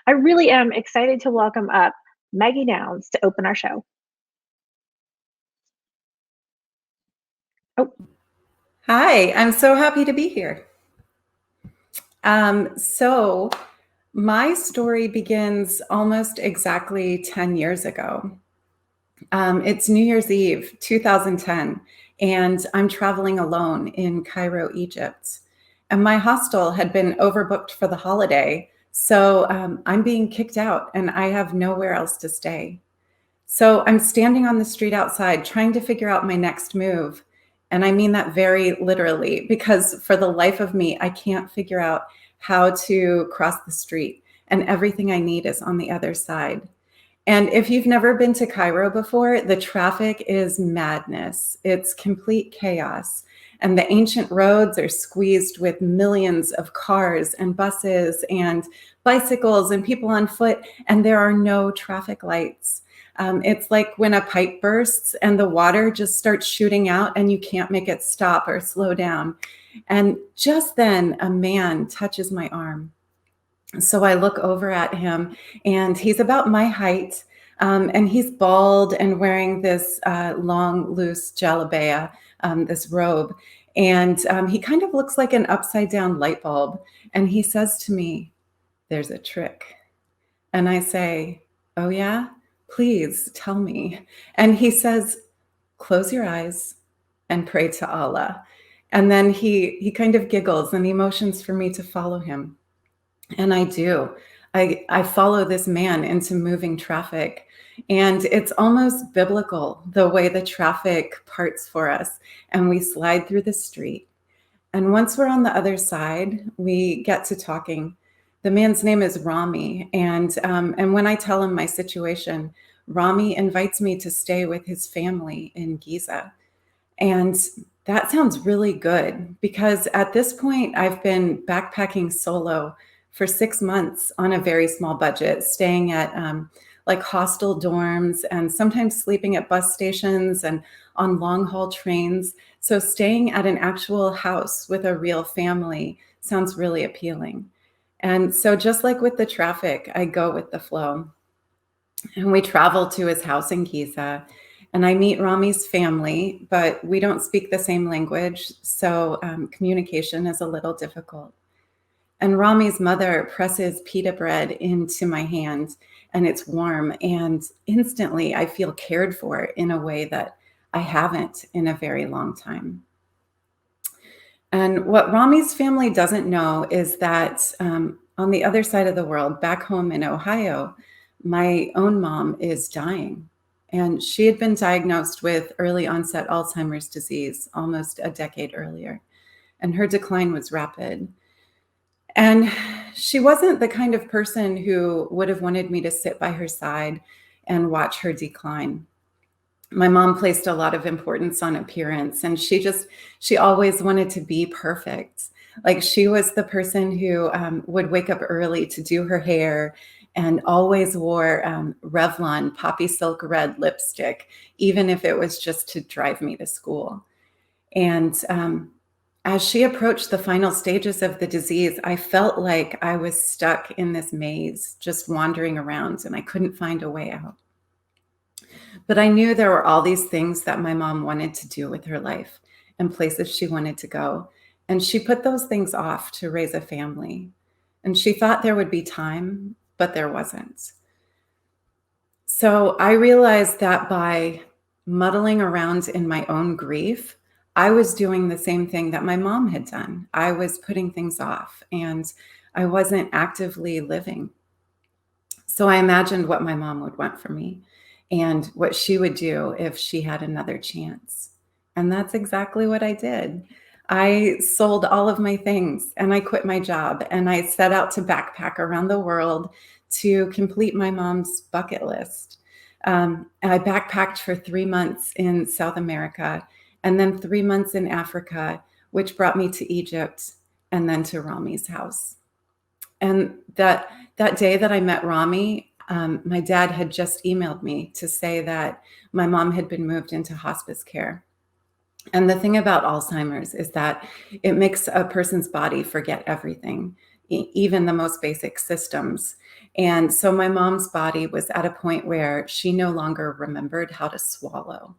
I really am excited to welcome up Maggie Downs to open our show. Oh, Hi, I'm so happy to be here. So, my story begins almost exactly 10 years ago. It's New Year's Eve, 2010, and I'm traveling alone in Cairo, Egypt. And my hostel had been overbooked for the holiday, so I'm being kicked out and I have nowhere else to stay. So I'm standing on the street outside trying to figure out my next move. And I mean that very literally, because for the life of me, I can't figure out how to cross the street. And everything I need is on the other side. And if you've never been to Cairo before, the traffic is madness. It's complete chaos. And the ancient roads are squeezed with millions of cars and buses and bicycles and people on foot, and there are no traffic lights. It's like when a pipe bursts and the water just starts shooting out and you can't make it stop or slow down. And just then, a man touches my arm. So I look over at him, and he's about my height, and he's bald and wearing this long, loose jalabaya, this robe. And he kind of looks like an upside down light bulb. And he says to me, "There's a trick." And I say, "Oh, yeah? Please tell me." And he says, "Close your eyes and pray to Allah." And then he kind of giggles and he motions for me to follow him. And I do. I follow this man into moving traffic. And it's almost biblical the way the traffic parts for us. And we slide through the street. And once we're on the other side, we get to talking. The man's name is Rami. And when I tell him my situation, Rami invites me to stay with his family in Giza. And that sounds really good because at this point, I've been backpacking solo for 6 months on a very small budget, staying at like hostel dorms and sometimes sleeping at bus stations and on long haul trains. So staying at an actual house with a real family sounds really appealing. And so just like with the traffic, I go with the flow. And we travel to his house in Giza. And I meet Rami's family, but we don't speak the same language. So communication is a little difficult. And Rami's mother presses pita bread into my hand, and it's warm. And instantly, I feel cared for in a way that I haven't in a very long time. And what Rami's family doesn't know is that on the other side of the world, back home in Ohio, my own mom is dying. And she had been diagnosed with early onset Alzheimer's disease almost a decade earlier. And her decline was rapid. And she wasn't the kind of person who would have wanted me to sit by her side and watch her decline. My mom placed a lot of importance on appearance, and she always wanted to be perfect. Like she was the person who would wake up early to do her hair and always wore Revlon poppy silk red lipstick, even if it was just to drive me to school. And as she approached the final stages of the disease, I felt like I was stuck in this maze, just wandering around, and I couldn't find a way out. But I knew there were all these things that my mom wanted to do with her life and places she wanted to go. And she put those things off to raise a family. And she thought there would be time, but there wasn't. So I realized that by muddling around in my own grief, I was doing the same thing that my mom had done. I was putting things off and I wasn't actively living. So I imagined what my mom would want for me and what she would do if she had another chance. And that's exactly what I did. I sold all of my things and I quit my job and I set out to backpack around the world to complete my mom's bucket list. I backpacked for 3 months in South America and then 3 months in Africa, which brought me to Egypt and then to Rami's house. And that day that I met Rami, my dad had just emailed me to say that my mom had been moved into hospice care. And the thing about Alzheimer's is that it makes a person's body forget everything. even the most basic systems. And so my mom's body was at a point where she no longer remembered how to swallow,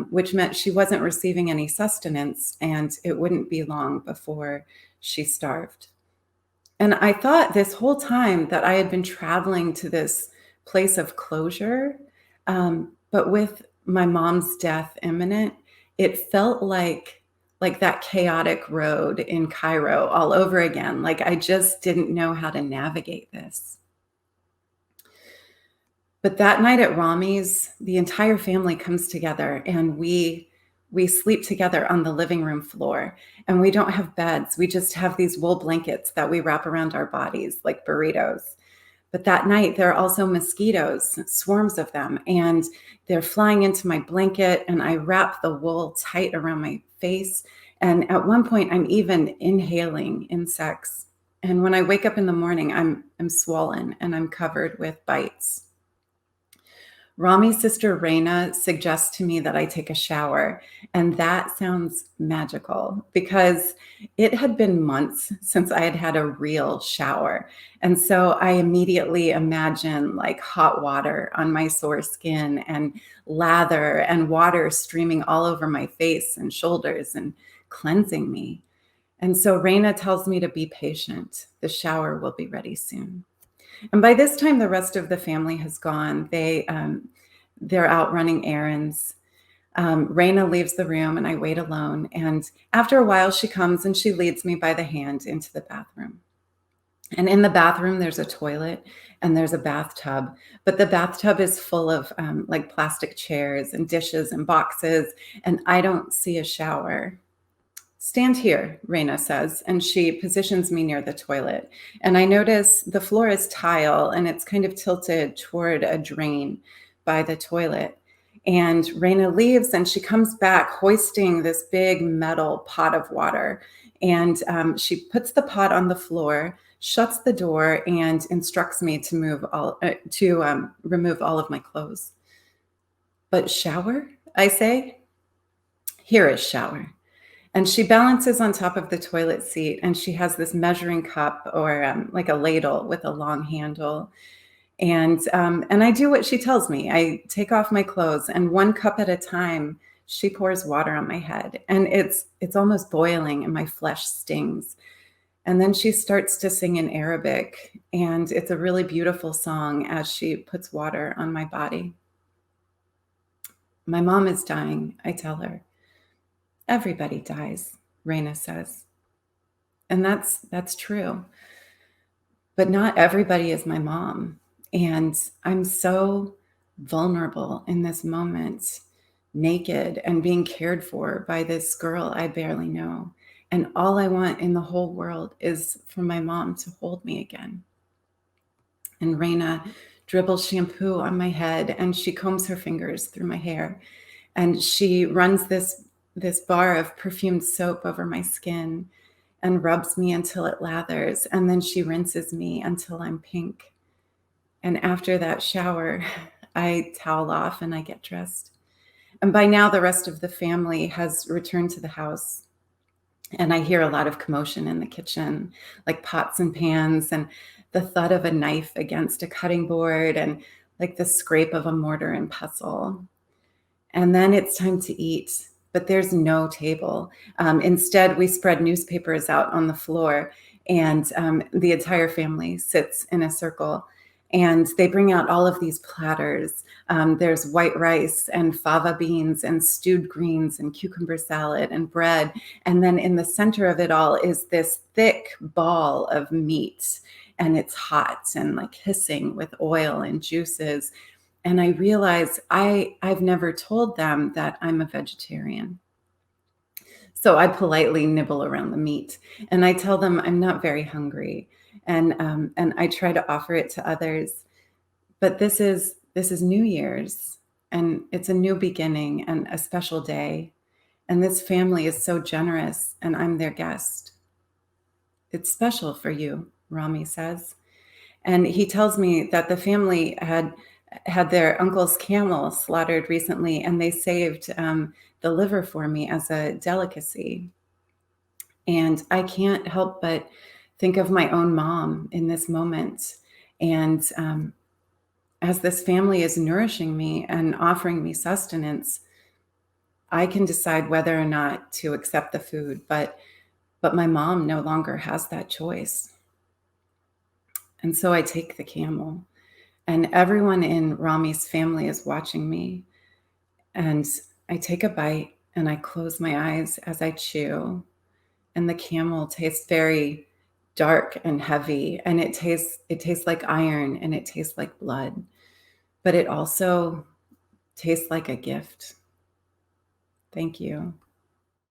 which meant she wasn't receiving any sustenance, and it wouldn't be long before she starved. And I thought this whole time that I had been traveling to this place of closure. But with my mom's death imminent, it felt like that chaotic road in Cairo all over again. Like I just didn't know how to navigate this. But that night at Rami's, the entire family comes together, and we sleep together on the living room floor. And we don't have beds. We just have these wool blankets that we wrap around our bodies like burritos. But that night, there are also mosquitoes, swarms of them, and they're flying into my blanket, and I wrap the wool tight around my face. And at one point, I'm even inhaling insects. And when I wake up in the morning, I'm swollen and I'm covered with bites. Rami's sister Raina suggests to me that I take a shower, and that sounds magical because it had been months since I had had a real shower. And so I immediately imagine like hot water on my sore skin and lather and water streaming all over my face and shoulders and cleansing me. And so Raina tells me to be patient. The shower will be ready soon. And by this time, the rest of the family has gone. They're out running errands. Raina leaves the room, and I wait alone. And after a while, she comes and she leads me by the hand into the bathroom. And in the bathroom, there's a toilet and there's a bathtub. But the bathtub is full of like plastic chairs and dishes and boxes, and I don't see a shower. Stand here, Raina says, and she positions me near the toilet. And I notice the floor is tile and it's kind of tilted toward a drain by the toilet. And Raina leaves and she comes back hoisting this big metal pot of water. And she puts the pot on the floor, shuts the door, and instructs me to remove all of my clothes. But shower, I say? Here is shower. And she balances on top of the toilet seat, and she has this measuring cup or like a ladle with a long handle. And I do what she tells me. I take off my clothes, and one cup at a time, she pours water on my head. And it's almost boiling, and my flesh stings. And then she starts to sing in Arabic, and it's a really beautiful song as she puts water on my body. My mom is dying, I tell her. Everybody dies, Raina says. And that's true. But not everybody is my mom. And I'm so vulnerable in this moment, naked and being cared for by this girl I barely know. And all I want in the whole world is for my mom to hold me again. And Raina dribbles shampoo on my head, and she combs her fingers through my hair. And she runs this bar of perfumed soap over my skin and rubs me until it lathers. And then she rinses me until I'm pink. And after that shower, I towel off and I get dressed. And by now, the rest of the family has returned to the house. And I hear a lot of commotion in the kitchen, like pots and pans and the thud of a knife against a cutting board and like the scrape of a mortar and pestle. And then it's time to eat, but there's no table. Instead, we spread newspapers out on the floor, and the entire family sits in a circle. And they bring out all of these platters. There's white rice and fava beans and stewed greens and cucumber salad and bread. And then in the center of it all is this thick ball of meat. And it's hot and like hissing with oil and juices. And I realize I've never told them that I'm a vegetarian. So I politely nibble around the meat and I tell them I'm not very hungry. And I try to offer it to others. But this is New Year's, and it's a new beginning and a special day. And this family is so generous, and I'm their guest. It's special for you, Rami says. And he tells me that the family had their uncle's camel slaughtered recently, and they saved the liver for me as a delicacy. And I can't help but think of my own mom in this moment. And as this family is nourishing me and offering me sustenance, I can decide whether or not to accept the food, but my mom no longer has that choice. And so I take the camel, and everyone in Rami's family is watching me. And I take a bite and I close my eyes as I chew. And the camel tastes very dark and heavy, and it tastes like iron, and it tastes like blood, but it also tastes like a gift. Thank you.